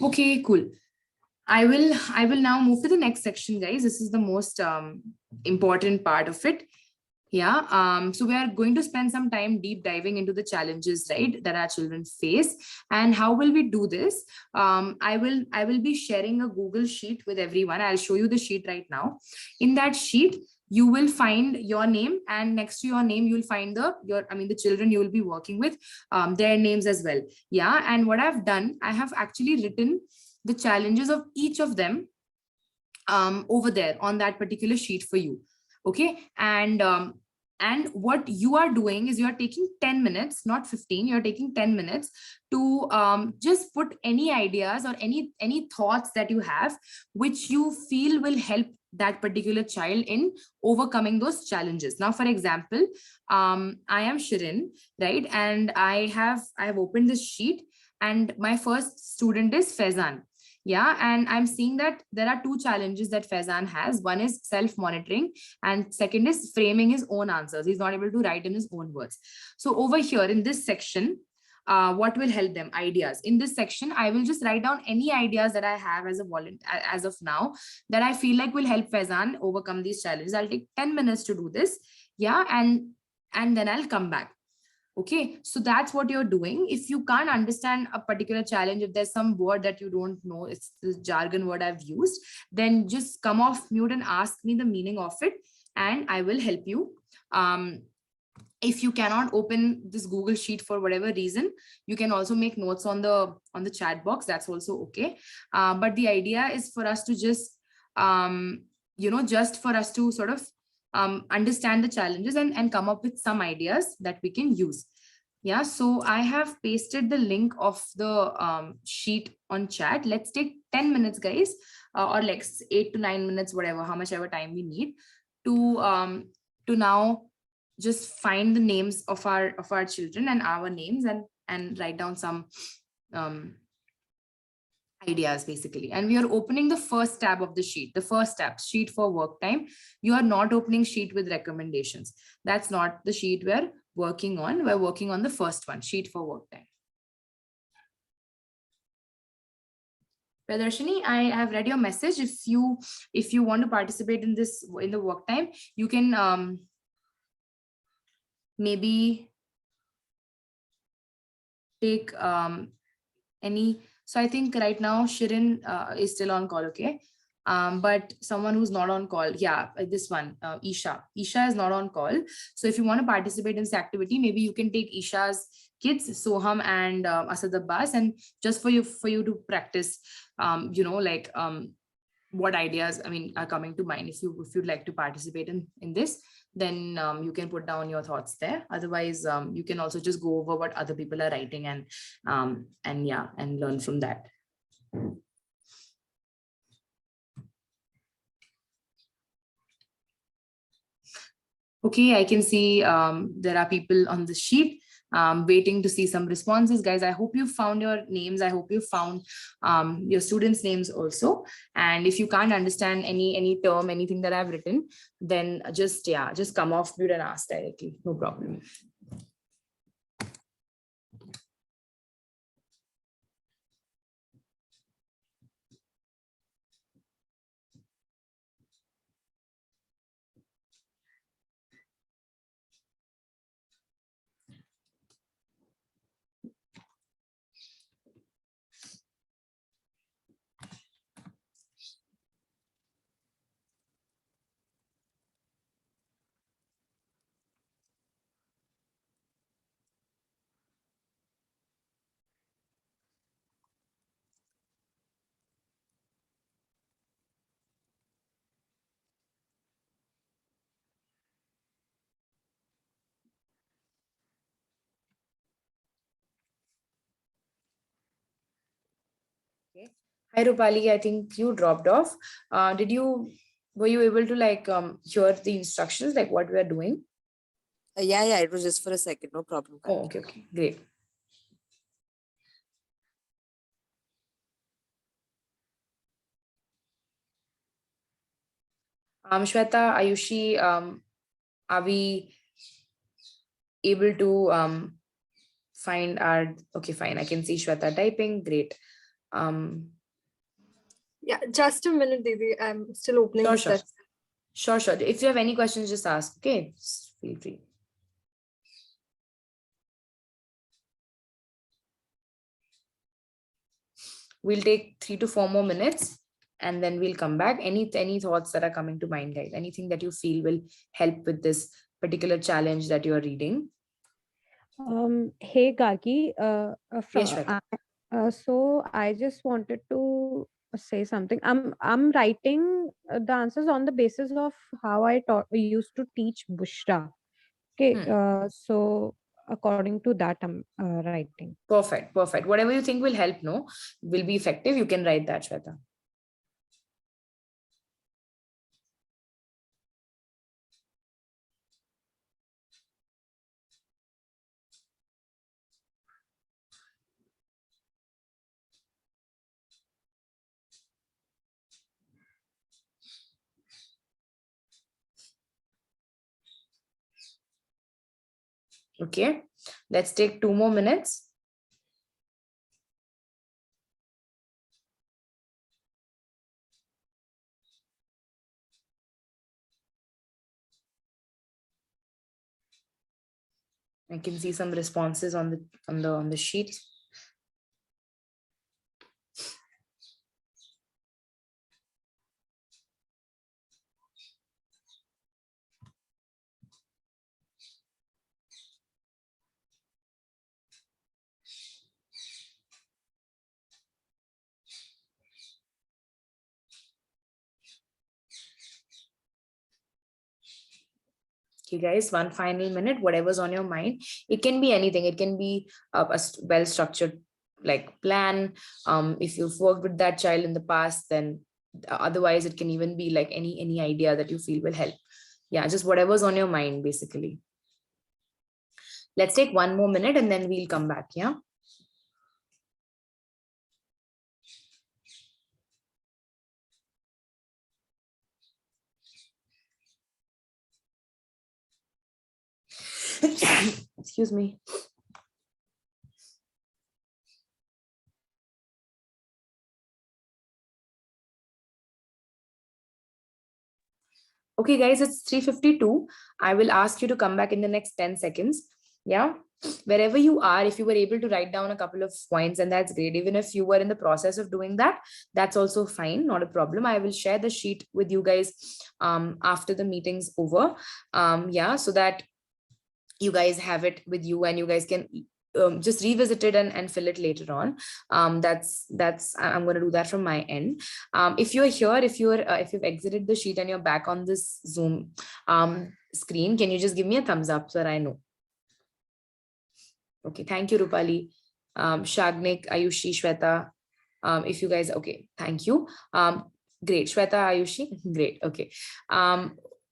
Okay, cool. I will now move to the next section, guys. This is the most important part of it. Yeah. So we are going to spend some time deep diving into the challenges, right, that our children face. And how will we do this? I will be sharing a Google sheet with everyone. I'll show you the sheet right now. In that sheet, you will find your name, and next to your name, you will find the children you will be working with, their names as well. Yeah. And what I've done, I have actually written the challenges of each of them over there on that particular sheet for you. Okay. And what you are doing is you are taking 10 minutes, not 15, you're taking 10 minutes to just put any ideas or any thoughts that you have which you feel will help that particular child in overcoming those challenges. Now, for example, I am Shirin, right? And I have opened this sheet, and my first student is Faizan. Yeah, and I'm seeing that there are two challenges that Faizan has. One is self-monitoring, and second is framing his own answers. He's not able to write in his own words. So over here in this section, what will help them? Ideas. In this section, I will just write down any ideas that I have as a volunteer as of now that I feel like will help Faizan overcome these challenges. I'll take 10 minutes to do this. Yeah, and then I'll come back. Okay, so that's what you're doing. If you can't understand a particular challenge, if there's some word that you don't know, it's the jargon word I've used, then just come off mute and ask me the meaning of it, and I will help you. If you cannot open this Google sheet for whatever reason, you can also make notes on the chat box. That's also okay. But the idea is for us to just just for us to sort of understand the challenges and come up with some ideas that we can use. Yeah, so I have pasted the link of the sheet on chat. Let's take 10 minutes, guys, or like 8 to 9 minutes, whatever, how much ever time we need to now just find the names of our children and our names and write down some ideas basically. And we are opening the first tab of the sheet, the first tab, sheet for work time. You are not opening sheet with recommendations. That's not the sheet we're working on. We're working on the first one, sheet for work time. Pradarshini, I have read your message. If you want to participate in the work time, you can maybe take any. So I think right now Shirin is still on call, okay? But someone who's not on call, yeah, this one, Isha. Isha is not on call. So if you want to participate in this activity, maybe you can take Isha's kids, Soham and Asad Abbas, and just for you to practice, what ideas are coming to mind. If you'd like to participate in this, then you can put down your thoughts there. Otherwise, you can also just go over what other people are writing and learn from that. Okay, I can see there are people on the sheet waiting to see some responses. Guys, I hope you found your names. I hope you found your students' names also. And if you can't understand any term, anything that I've written, then just come off mute and ask directly. No problem. Okay. Hi, Rupali. I think you dropped off. Were you able to hear the instructions, like what we are doing? Yeah, it was just for a second. No problem. Oh, okay, great. Shweta, Ayushi, are we able to find our, okay, fine. I can see Shweta typing, great. Yeah, just a minute, Didi. I'm still opening Sure, the sure. session. Sure, sure. If you have any questions, just ask. Okay, just feel free. We'll take 3 to 4 more minutes and then we'll come back. Any thoughts that are coming to mind, guys? Anything that you feel will help with this particular challenge that you are reading? Hey Gaki, Yes, Shweta. so I just wanted to say something. I'm writing the answers on the basis of how I used to teach Bushra. Okay, so according to that, I'm writing. Perfect, perfect. Whatever you think will help, no, will be effective. You can write that, Shweta. Okay, let's take 2 more minutes. I can see some responses on the sheet. Okay, guys, one final minute, whatever's on your mind. It can be anything. It can be a well-structured like plan. If you've worked with that child in the past, then otherwise it can even be like any idea that you feel will help. Yeah, just whatever's on your mind, basically. Let's take 1 more minute and then we'll come back. Yeah. Excuse me. Okay, guys, it's 3:52. I will ask you to come back in the next 10 seconds. Yeah. Wherever you are, if you were able to write down a couple of points, and that's great. Even if you were in the process of doing that, that's also fine. Not a problem. I will share the sheet with you guys after the meeting's over. Yeah, so that you guys have it with you and you guys can just revisit it and fill it later on. I'm going to do that from my end. If you're here, if you've exited the sheet and you're back on this Zoom screen, can you just give me a thumbs up so that I know? Okay, thank you, Rupali, Shagnik, Ayushi, Shweta. If you guys, okay, thank you. Great, Shweta, Ayushi, great, okay.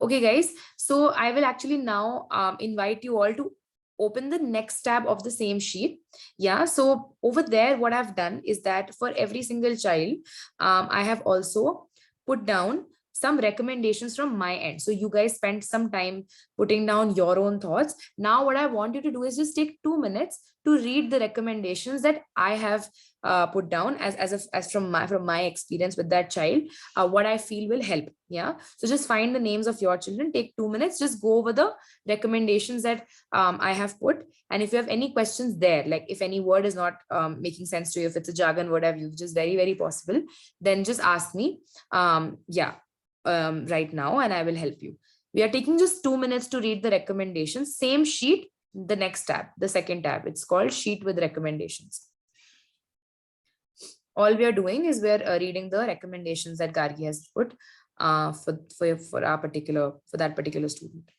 Okay, guys, so I will actually now invite you all to open the next tab of the same sheet. Yeah, so over there, what I've done is that for every single child, I have also put down some recommendations from my end. So you guys spent some time putting down your own thoughts. Now, what I want you to do is just take 2 minutes to read the recommendations that I have put down as from my experience with that child, what I feel will help. Yeah, so just find the names of your children, take 2 minutes, just go over the recommendations that I have put. And if you have any questions there, like if any word is not making sense to you, if it's a jargon word I've used, just very possible, then just ask me right now and I will help you. We are taking just 2 minutes to read the recommendations. Same sheet, the next tab, the second tab, it's called sheet with recommendations. All we are doing is we're reading the recommendations that Gargi has put for that particular student.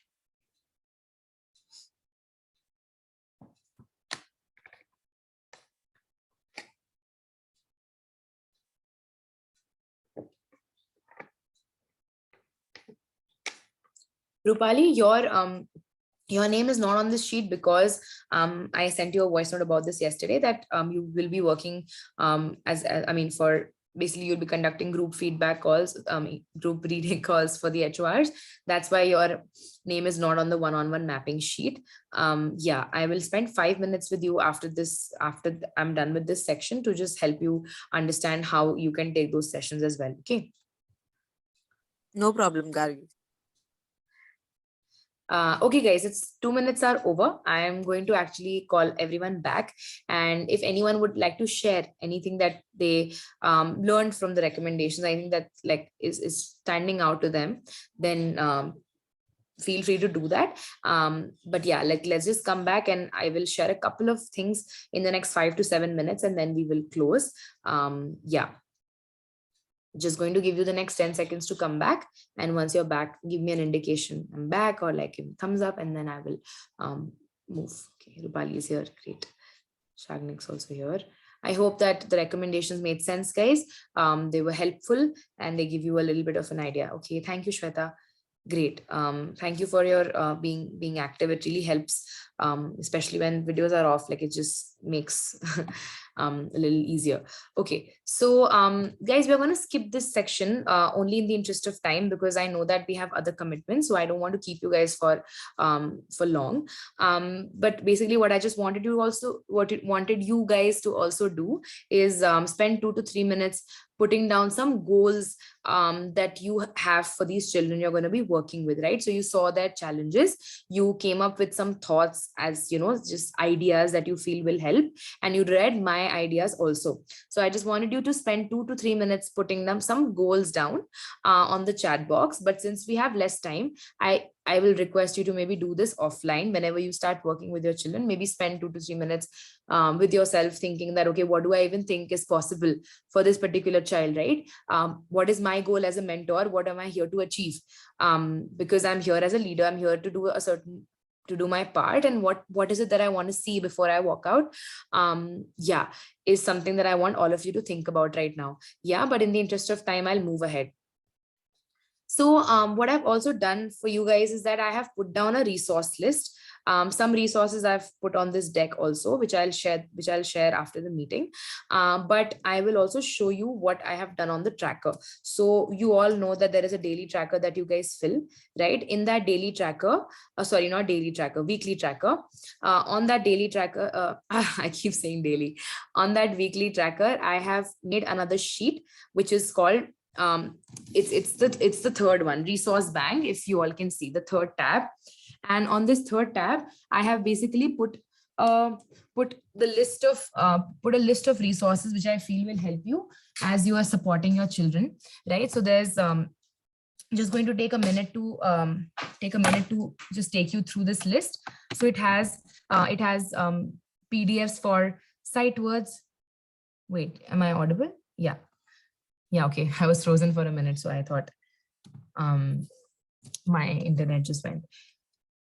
Rupali, your name is not on this sheet because I sent you a voice note about this yesterday that you will be working for basically you'll be conducting group feedback calls, group reading calls for the HORs. That's why your name is not on the one-on-one mapping sheet. Yeah, I will spend 5 minutes with you after this, after I'm done with this section, to just help you understand how you can take those sessions as well. Okay. No problem, Gargi. Okay, guys, it's 2 minutes are over. I am going to actually call everyone back. And if anyone would like to share anything that they learned from the recommendations, I think that like is standing out to them, then feel free to do that. But yeah, like let's just come back and I will share a couple of things in the next 5 to 7 minutes and then we will close. Yeah. Just going to give you the next 10 seconds to come back, and once you're back, give me an indication I'm back, or like a thumbs up, and then I will move. Okay, Rupali is here. Great. Shagnik's also here. I hope that the recommendations made sense, guys. They were helpful and they give you a little bit of an idea. Okay, thank you, Shweta. Great. Thank you for your being active. It really helps, especially when videos are off. Like it just makes a little easier. Okay, so guys, we're going to skip this section only in the interest of time, because I know that we have other commitments, so I don't want to keep you guys for long. But basically, what I just wanted you guys to also do is spend 2 to 3 minutes putting down some goals that you have for these children you're going to be working with, right? So you saw their challenges, you came up with some thoughts, as you know, just ideas that you feel will help, and you read my ideas also. So I just wanted you to spend 2 to 3 minutes putting them some goals down on the chat box. But since we have less time, I will request you to maybe do this offline whenever you start working with your children. Maybe spend 2 to 3 minutes with yourself thinking that, okay, what do I even think is possible for this particular child, right? What is my goal as a mentor? What am I here to achieve? Because I'm here as a leader, I'm here to do my part, and what is it that I want to see before I walk out? Yeah, is something that I want all of you to think about right now. Yeah, but in the interest of time, I'll move ahead. So what I've also done for you guys is that I have put down a resource list. Some resources I've put on this deck also, which I'll share after the meeting. But I will also show you what I have done on the tracker. So you all know that there is a daily tracker that you guys fill, right? In that daily tracker, sorry, not daily tracker, weekly tracker. On that daily tracker, I keep saying daily. On that weekly tracker, I have made another sheet, which is called it's the third one, resource bank. If you all can see the third tab, and on this third tab, I have basically put a list of resources which I feel will help you as you are supporting your children, right? So there's just going to take a minute to just take you through this list. So it has PDFs for sight words. Wait, am I audible? Yeah. Yeah, okay. I was frozen for a minute, so I thought my internet just went.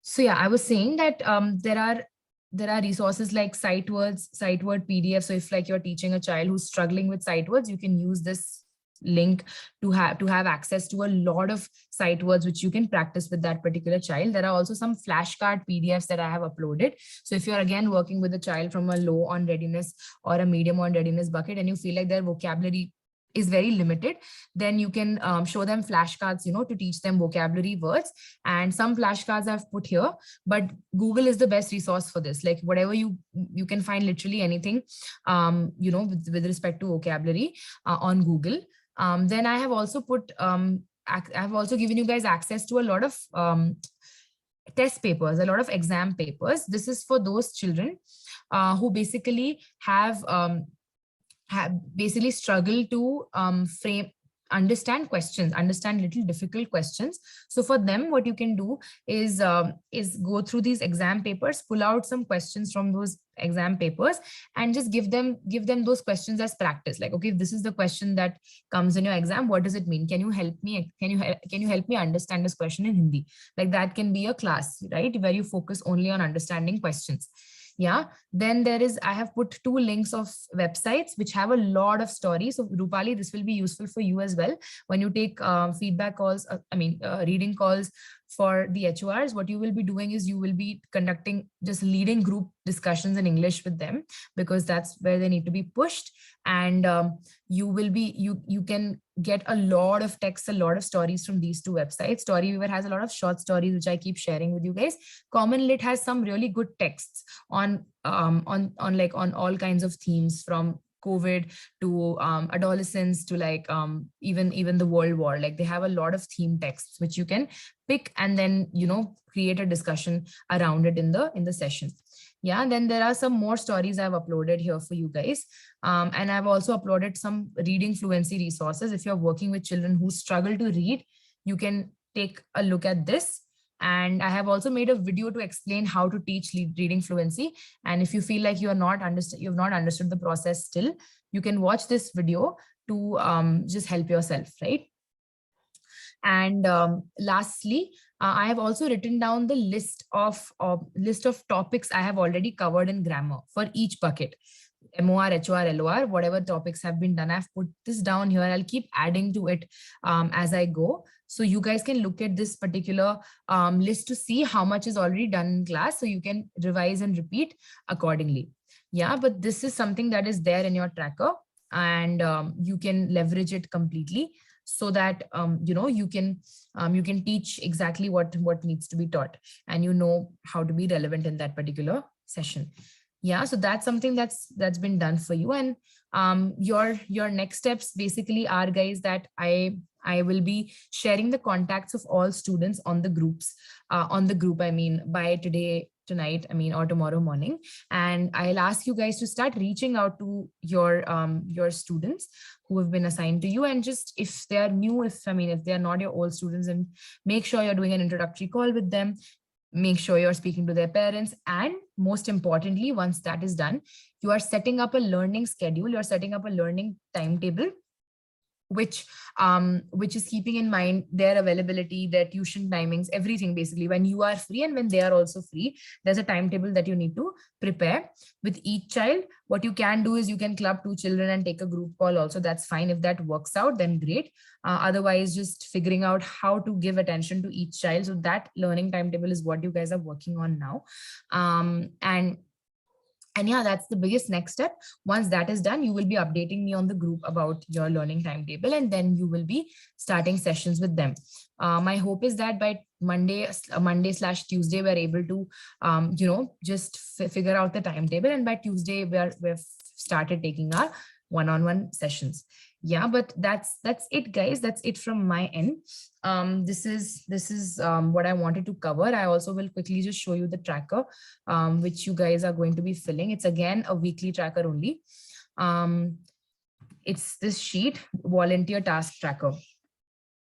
So yeah, I was saying that there are resources like sight word PDF. So if like you're teaching a child who's struggling with sight words, you can use this link to have access to a lot of sight words which you can practice with that particular child. There are also some flashcard PDFs that I have uploaded. So if you're again working with a child from a low on readiness or a medium on readiness bucket, and you feel like their vocabulary is very limited, then you can show them flashcards, you know, to teach them vocabulary words. And some flashcards I've put here, but Google is the best resource for this. Like whatever you can find literally anything, you know, with respect to vocabulary on Google. Then I have also put, I have also given you guys access to a lot of test papers, a lot of exam papers. This is for those children who basically have basically struggle to understand little difficult questions. So for them, what you can do is go through these exam papers, pull out some questions from those exam papers, and just give them those questions as practice. Like, okay, if this is the question that comes in your exam, what does it mean? Can you help me? Can you help me understand this question in Hindi? Like that can be a class, right, where you focus only on understanding questions. Yeah, then I have put 2 links of websites which have a lot of stories. So Rupali, this will be useful for you as well. When you take feedback calls, reading calls for the HORs, what you will be doing is you will be conducting just leading group discussions in English with them, because that's where they need to be pushed. and you can get a lot of text, a lot of stories from these two websites. Storyweaver has a lot of short stories which I keep sharing with you guys. Common Lit has some really good texts on all kinds of themes, from COVID to adolescence to even the World War. Like, they have a lot of theme texts which you can pick and then create a discussion around it in the session. Yeah, then there are some more stories I've uploaded here for you guys. And I've also uploaded some reading fluency resources. If you're working with children who struggle to read, you can take a look at this. And I have also made a video to explain how to teach reading fluency. And if you feel like you've not understood the process still, you can watch this video to just help yourself, right? And lastly, I have also written down the list of topics I have already covered in grammar for each bucket. MOR, HOR, LOR, whatever topics have been done, I've put this down here. I'll keep adding to it as I go. So you guys can look at this particular list to see how much is already done in class, so you can revise and repeat accordingly. Yeah, but this is something that is there in your tracker, and you can leverage it completely, so that you can teach exactly what needs to be taught, and how to be relevant in that particular session. Yeah, so that's something that's been done for you. And your next steps basically are, guys, that I will be sharing the contacts of all students on the groups, I mean, by tonight, or tomorrow morning. And I'll ask you guys to start reaching out to your students who have been assigned to you. And just, if they are new, if they are not your old students, and make sure you're doing an introductory call with them. Make sure you're speaking to their parents. And most importantly, once that is done, you are setting up a learning schedule, you're setting up a learning timetable, which is keeping in mind their availability, their tuition timings, everything basically, when you are free and when they are also free. There's a timetable that you need to prepare with each child. What you can do is you can club 2 children and take a group call also. That's fine. If that works out, then great. Otherwise, just figuring out how to give attention to each child. So that learning timetable is what you guys are working on now. And yeah, that's the biggest next step. Once that is done, you will be updating me on the group about your learning timetable, and then you will be starting sessions with them. My hope is that by Monday/Tuesday, we're able to, just figure out the timetable. And by Tuesday, we've started taking our one-on-one sessions. Yeah, but that's it, guys. That's it from my end. This is what I wanted to cover. I also will quickly just show you the tracker, which you guys are going to be filling. It's again a weekly tracker only. It's this sheet, volunteer task tracker.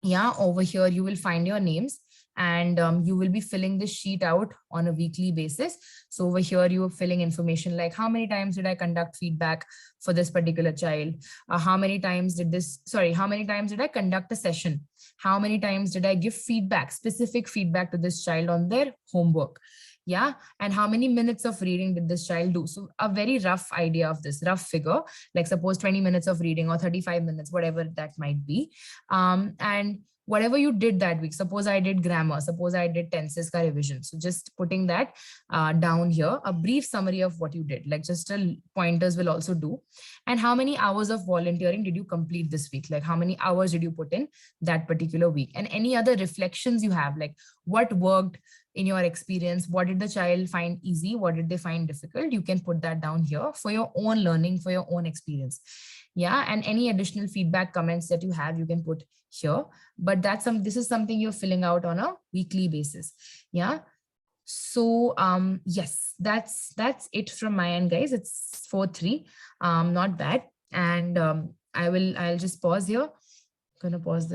Yeah, over here you will find your names, and you will be filling this sheet out on a weekly basis. So over here, you are filling information like, how many times did I conduct feedback for this particular child? How many times did I conduct a session? How many times did I give feedback, specific feedback to this child on their homework? Yeah, and how many minutes of reading did this child do? So a very rough idea of this, rough figure, like suppose 20 minutes of reading or 35 minutes, whatever that might be. And whatever you did that week, suppose I did grammar, suppose I did tenses ka revision. So just putting that down here, a brief summary of what you did, like just pointers will also do. And how many hours of volunteering did you complete this week? Like how many hours did you put in that particular week? And any other reflections you have, like what worked in your experience, what did the child find easy, what did they find difficult? You can put that down here for your own learning, for your own experience. Yeah, and any additional feedback, comments that you have, you can put here. But this is something you're filling out on a weekly basis. Yeah. So yes, that's it from my end, guys. It's 4:03. Not bad. And I'll just pause here. I'm gonna pause the